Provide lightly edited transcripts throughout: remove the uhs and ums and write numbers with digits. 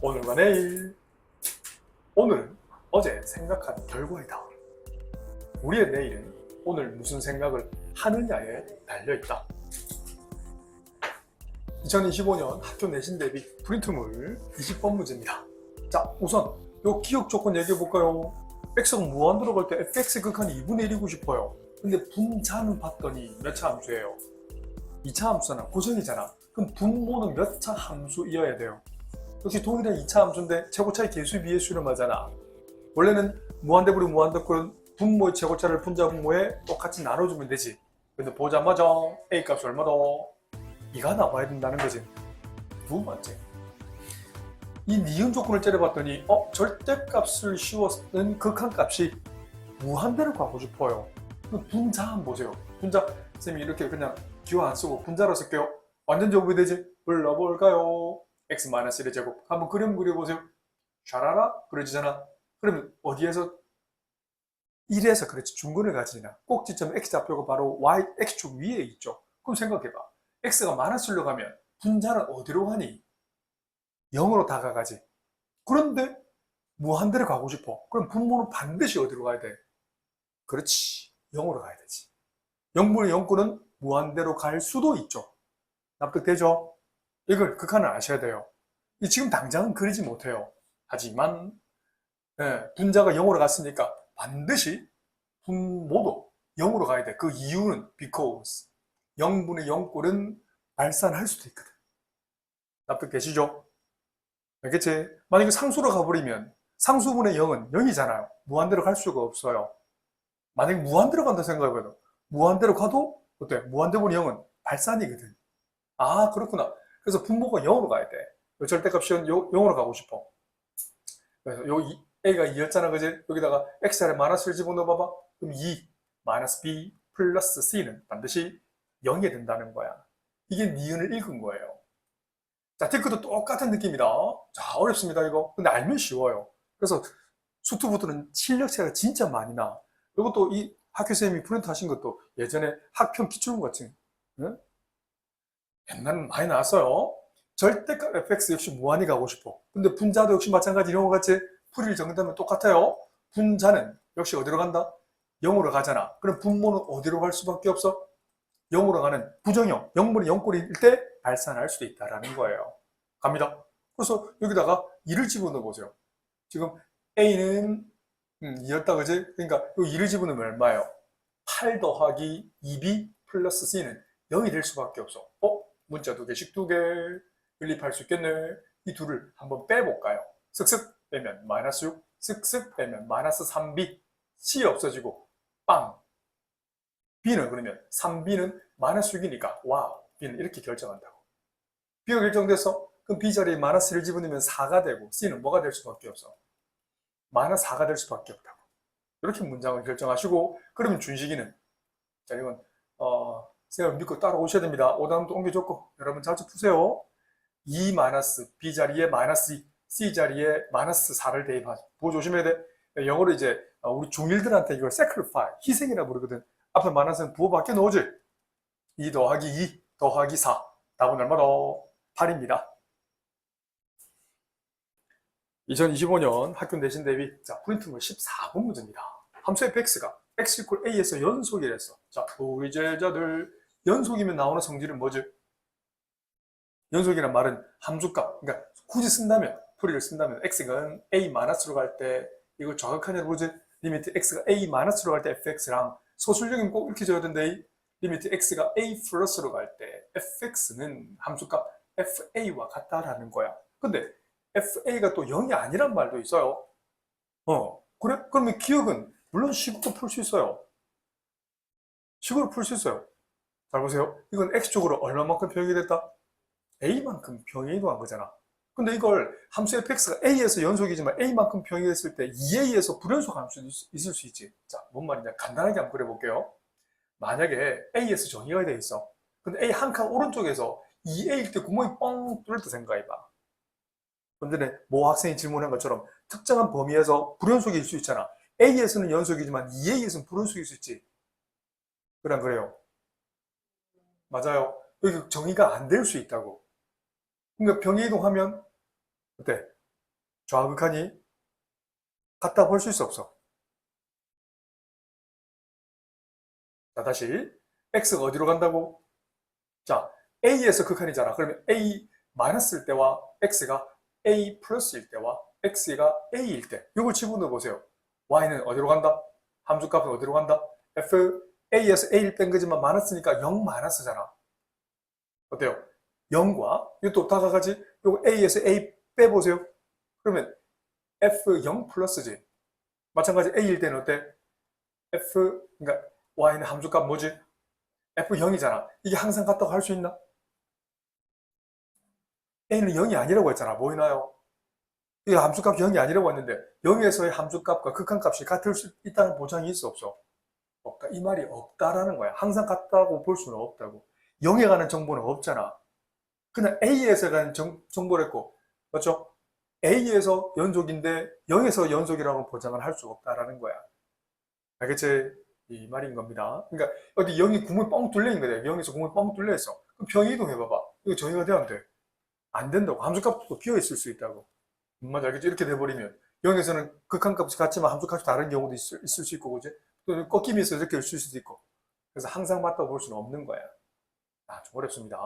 오늘과 내일. 오늘은 어제 생각한 결과이다. 우리의 내일은 오늘 무슨 생각을 하느냐에 달려있다. 2025년 학교 내신 대비 프린트물 20번 문제입니다. 자, 우선 요 기억 조건 얘기해볼까요? x가 무한 들어갈 때 fx 극한이 2분의 1이고 싶어요. 근데 분자는 봤더니 몇 차 함수예요? 2차 함수잖아. 고정이잖아. 그럼 분모는 몇 차 함수이어야 돼요? 역시 동일한 2차 함수인데 최고차의 개수에 비해 수렴하잖아. 원래는 무한대분의 무한대꼴은 분모의 최고차를 분자 분모에 똑같이 나눠주면 되지. 근데 보자마자 a 값이 얼마다? 2가 나와야 된다는 거지. 두 번째, 이 니은 조건을 째려봤더니 절대값을 씌웠는 극한값이 무한대로 가고 싶어요. 분자 한번 보세요. 분자, 쌤이 이렇게 그냥 기호 안 쓰고 분자로 쓸게요. 완전 적용이 되지? 불러볼까요? x-1의 제곱. 한번 그림 그려보세요. 샤라라? 그려지잖아. 그러면 어디에서? 1에서 그렇지. 중근을 가지나. 꼭지점 x좌표가 바로 y, x축 위에 있죠. 그럼 생각해봐. x가 마이너스로 가면 분자는 어디로 가니? 0으로 다가가지. 그런데 무한대로 가고 싶어. 그럼 분모는 반드시 어디로 가야 돼? 그렇지. 0으로 가야 되지. 0분의 0꼴은 무한대로 갈 수도 있죠. 납득되죠? 이걸 극한을 아셔야 돼요. 지금 당장은 그리지 못해요. 하지만 분자가 0으로 갔으니까 반드시 분모도 0으로 가야 돼. 그 이유는 because 0분의 0꼴은 발산할 수도 있거든. 납득되시죠? 알겠지? 만약에 상수로 가버리면 상수분의 0은 0이잖아요. 무한대로 갈 수가 없어요. 만약에 무한대로 간다 생각해봐도 무한대로 가도 어때? 무한대분의 0은 발산이거든. 아, 그렇구나. 그래서 분모가 0으로 가야 돼. 절대값이 0으로 가고 싶어. 그래서 a가 2였잖아, 그지? 여기다가 x를 마이너스를 집어넣어 봐봐. 그럼 2 마이너스 b 플러스 c는 반드시 0이 된다는 거야. 이게 니은을 읽은 거예요. 자, 테크도 똑같은 느낌이다. 자, 어렵습니다, 이거. 근데 알면 쉬워요. 그래서 수투부터는 실력차가 진짜 많이 나. 이것도 이 학교쌤이 프린트 하신 것도 예전에 학평 기출문 같은, 응? 옛날엔 많이 나왔어요. 절대값 fx 역시 무한히 가고 싶어. 근데 분자도 역시 마찬가지 이런 것 같이 풀이를 정리하면 똑같아요. 분자는 역시 어디로 간다? 0으로 가잖아. 그럼 분모는 어디로 갈 수밖에 없어? 0으로 가는 부정형, 0분의 0꼴일 때 발산할 수도 있다는 거예요. 갑니다. 그래서 여기다가 2를 집어넣어 보세요. 지금 A는 2였다, 그지? 그러니까 이 2를 집어넣으면 얼마예요? 8 더하기 2B 플러스 C는 0이 될 수밖에 없어. 문자 두 개씩 두 개. 연립할 수 있겠네. 이 둘을 한번 빼볼까요? 쓱쓱 빼면 마이너스 6, 쓱쓱 빼면 마이너스 3B. C 없어지고 빵. B는 그러면 3B는 마이너스 6이니까 와우, B는 이렇게 결정한다고. B가 결정돼서 그럼 B 자리에 마이너스를 집어넣으면 4가 되고 C는 뭐가 될 수밖에 없어? 마이너스 4가 될 수밖에 없다고. 이렇게 문장을 결정하시고 그러면 준식이는 자, 이건 쌤을 믿고 따라오셔야 됩니다. 오답도 옮겨줬고 여러분 자주 푸세요. 2 마이너스 B 자리에 마이너스 2, C 자리에 마이너스 4를 대입하죠. 그거 조심해야 돼. 영어로 이제 우리 중1들한테 이걸 sacrifice, 희생이라 부르거든. 앞에 마이너스는 부호밖에 넣어지. 2 더하기 2 더하기 4. 답은 얼마다? 8입니다. 2025년 학교 내신 대비 자 프린트물 14번 문제입니다. 함수 fx가 x 이퀄 a에서 연속이랬어. 자, 우리 제자들 연속이면 나오는 성질은 뭐지? 연속이란 말은 함수값, 그러니까 굳이 쓴다면, 풀이를 쓴다면 x가 a-로 갈 때 이걸 정확하게 보지? 리미트 x가 a-로 갈 때 fx랑 서술형이면 꼭 이렇게 줘야 된대. 리미트 x가 a 플러스로 갈 때 fx는 함수값 fa와 같다라는 거야. 근데 fa가 또 0이 아니란 말도 있어요. 그래? 그러면 기억은 물론 식으로 풀 수 있어요. 식으로 풀 수 있어요. 잘 보세요. 이건 x쪽으로 얼마만큼 변형이 됐다? a만큼 병행이 한 거잖아. 근데 이걸 함수 fx가 a에서 연속이지만 a만큼 병행이 됐을 때 2a에서 불연속 함수 있을 수 있지. 자, 뭔 말이냐? 간단하게 한번 그려볼게요. 만약에 a에서 정의가 되어 있어. 근데 a 한 칸 오른쪽에서 2a일 때 구멍이 뻥 뚫을 때 생각해봐. 근데 모 학생이 질문한 것처럼 특정한 범위에서 불연속일 수 있잖아. a에서는 연속이지만 2a에서는 불연속일 수 있지. 그래, 그래요? 맞아요. 여기 정의가 안 될 수 있다고. 그러니까 병의 이동하면 어때? 좌극한이 같다고 볼 수 없어. 자, 다시 x가 어디로 간다고? 자, a에서 극한이잖아. 그러면 a 마이너스일 때와 x가 a 플러스일 때와 x가 a일 때 이걸 집어넣어 보세요. y는 어디로 간다? 함수값은 어디로 간다? f a에서 a를 뺀 거지만 마이너스니까 0 마이너스잖아. 어때요? 0과 이것도 다가가지? 이거 a에서 a 빼보세요. 그러면 f 0 플러스지. 마찬가지 a일 때는 어때? 그러니까 y는 함수값 뭐지? f 0이잖아. 이게 항상 같다고 할 수 있나? a는 0이 아니라고 했잖아. 보이나요? 이 함수값이 0이 아니라고 했는데 0에서의 함수값과 극한값이 같을 수 있다는 보장이 있어 없어? 없다. 이 말이 없다라는 거야. 항상 같다고 볼 수는 없다고. 0에 관한 정보는 없잖아. 그냥 A에서 가는 정보를 했고, 맞죠? A에서 연속인데 0에서 연속이라고 보장을 할 수 없다라는 거야. 알겠지? 이 말인 겁니다. 그러니까 어디 0이 구멍이 뻥 뚫려 있는 거야. 0에서 구멍이 뻥 뚫려 있어. 그럼 평이동 해봐봐. 이거 정의가 돼야 안 돼? 안 된다고. 함수값도 비어 있을 수 있다고. 맞아, 알겠지? 이렇게 돼버리면 0에서는 극한값이 같지만 함수값이 다른 경우도 있을 수 있고, 그지? 또 꺾임이 있어 이렇게 있을 수도 있고. 그래서 항상 맞다고 볼 수는 없는 거야. 좀 어렵습니다.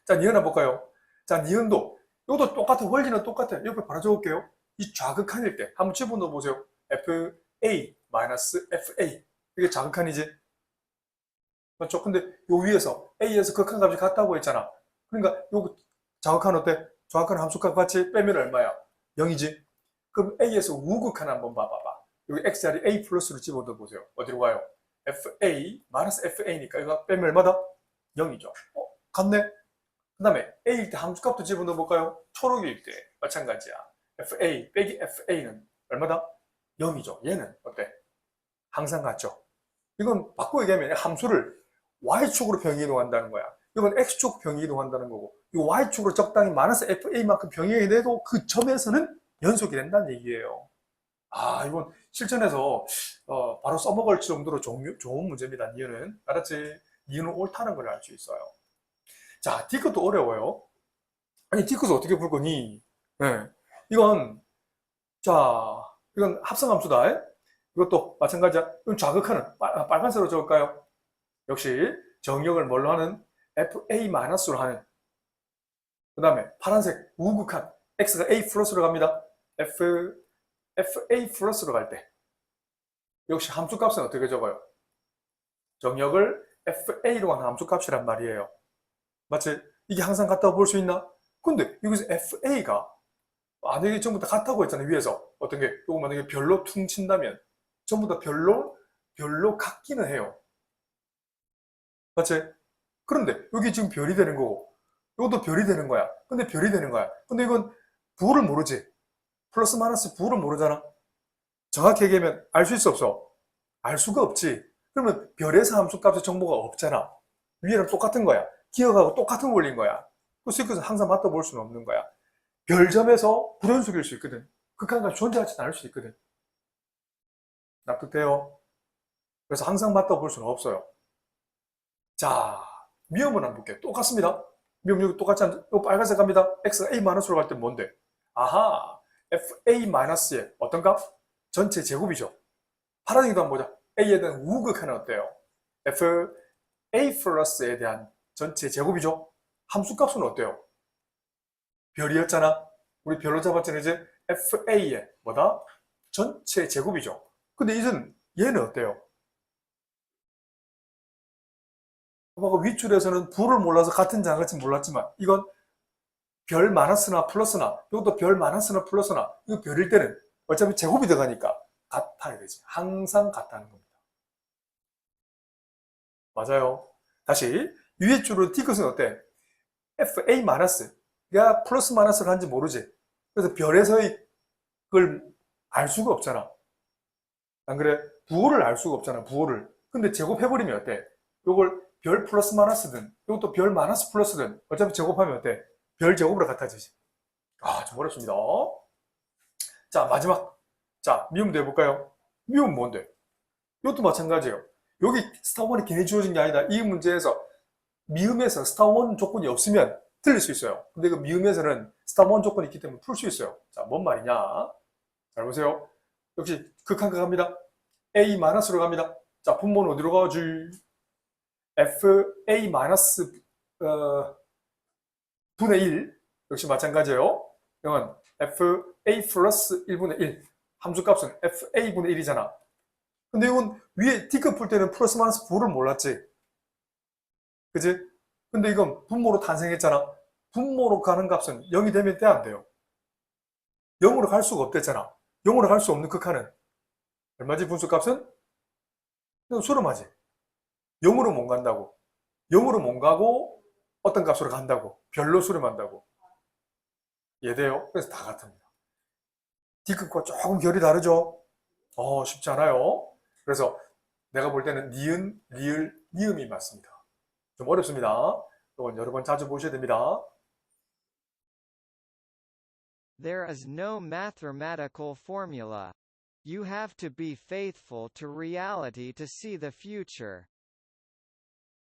자, 니은 한번 볼까요? 자, 니은도 이것도 똑같아. 원리는 똑같아. 옆에 바로 적을게요. 이 좌극한일 때 한번 집어넣어 보세요. FA-FA 이게 좌극한이지? 맞죠? 근데 요 위에서 A에서 극한값이 같다고 했잖아. 그러니까 요 좌극한 어때? 좌극한 함수값 같이 빼면 얼마야? 0이지? 그럼 A에서 우극한 한번 봐봐봐. 여기 X자리 A 플러스로 집어넣어 보세요. 어디로 가요? FA-FA니까 이거 빼면 얼마다? 0이죠. 같네? 그 다음에 A일 때 함수값도 집어넣어 볼까요? 초록일 때 마찬가지야. FA 빼기 FA는 얼마다? 0이죠. 얘는 어때? 항상 같죠? 이건 바꿔 얘기하면 함수를 Y축으로 평이동한다는 거야. 이건 X축 평이동한다는 거고, 이 Y축으로 적당히 마이너스 FA만큼 평이해도 그 점에서는 연속이 된다는 얘기예요. 이건 실전에서 바로 써먹을 정도로 좋은 문제입니다. 니은은. 알았지? 니은은 옳다는 걸 알 수 있어요. 자, 디귿도 어려워요. 아니, 디귿을 어떻게 풀 거니? 네. 이건, 자, 이건 합성함수다. 이것도 마찬가지야. 이건 좌극하는, 빨간색으로 적을까요? 역시 정역을 뭘로 하는? FA-로 하는. 그 다음에 파란색 우극한, X가 A 플러스로 갑니다. FA 플러스로 갈 때. 역시 함수값은 어떻게 적어요? 정역을 FA로 하는 함수값이란 말이에요. 맞지? 이게 항상 같다고 볼 수 있나? 근데 여기서 FA가 만약에 전부 다 같다고 했잖아요. 위에서 어떤 게 이거 만약에 별로 퉁친다면 전부 다 별로 같기는 해요. 맞지? 그런데 여기 지금 별이 되는 거고 이것도 별이 되는 거야. 근데 별이 되는 거야. 근데 이건 부호를 모르지. 플러스 마이너스 부호를 모르잖아. 정확히 얘기하면 알 수 있어 없어? 알 수가 없지. 그러면 별에서 함수값의 정보가 없잖아. 위에는 똑같은 거야. 기억하고 똑같은 원리인 거야. 그래서 이것은 항상 맞다 볼 수는 없는 거야. 별점에서 불연속일 수 있거든. 극한값이 존재하지 않을 수 있거든. 납득돼요? 그래서 항상 맞다 볼 수는 없어요. 자, 미음은 한번 볼게요. 똑같습니다. 미음 여기 똑같지 않죠? 이거 빨간색 갑니다. x가 a-로 갈 때 뭔데? 아하, fa-의 어떤 값? 전체 제곱이죠. 파란색도 한번 보자. a에 대한 우극하는 어때요? fa 플러스에 대한 전체 제곱이죠. 함수값은 어때요? 별이었잖아. 우리 별로 잡았잖아. 이제 FA의 뭐다? 전체 제곱이죠. 근데 이젠 얘는 어때요? 아까 윗줄에서는 부를 몰라서 같은 장같이 몰랐지만 이건 별 마이너스나 플러스나 이것도 별 마이너스나 플러스나 이거 별일 때는 어차피 제곱이 들어가니까 같아야 되지. 항상 같다는 겁니다. 맞아요. 다시 위에 줄은 디귿은 어때? FA 마이너스가 플러스 마이너스를 한지 모르지. 그래서 별에서의 그걸 알 수가 없잖아. 안 그래? 부호를 알 수가 없잖아. 부호를. 근데 제곱해버리면 어때? 이걸 별 플러스 마이너스든 이것도 별 마이너스 플러스든 어차피 제곱하면 어때? 별 제곱으로 같아지지. 좀 어렵습니다. 자, 마지막. 자, 미음도 해볼까요? 미음은 뭔데? 이것도 마찬가지예요. 여기 스타1이 괜히 주어진 게 아니다. 이 문제에서 미음에서 스타1 조건이 없으면 틀릴 수 있어요. 근데 그 미음에서는 스탑1 조건이 있기 때문에 풀 수 있어요. 자, 뭔 말이냐? 잘 보세요. 역시 극한극 갑니다. A-로 갑니다. 자, 분모는 어디로 가지? FA 마이너스 분의 1 역시 마찬가지예요. 이건 FA 플러스 1분의 1 함수값은 FA분의 1이잖아. 근데 이건 위에 D급 풀 때는 플러스 마이너스 부를 몰랐지. 그지? 근데 이건 분모로 탄생했잖아. 분모로 가는 값은 0이 되면 돼, 안 돼요? 0으로 갈 수가 없댔잖아. 0으로 갈 수 없는 극한은 얼마지 분수값은? 이건 수렴하지. 0으로 못 간다고. 0으로 못 가고 어떤 값으로 간다고. 별로 수렴한다고. 이해돼요? 그래서 다 같습니다. D급과 조금 결이 다르죠? 쉽지 않아요. 그래서 내가 볼 때는 니은, 리을, 니음이 맞습니다. 좀 어렵습니다. 이건 여러 번 자주 보셔야 됩니다. There is no mathematical formula. You have to be faithful to reality to see the future.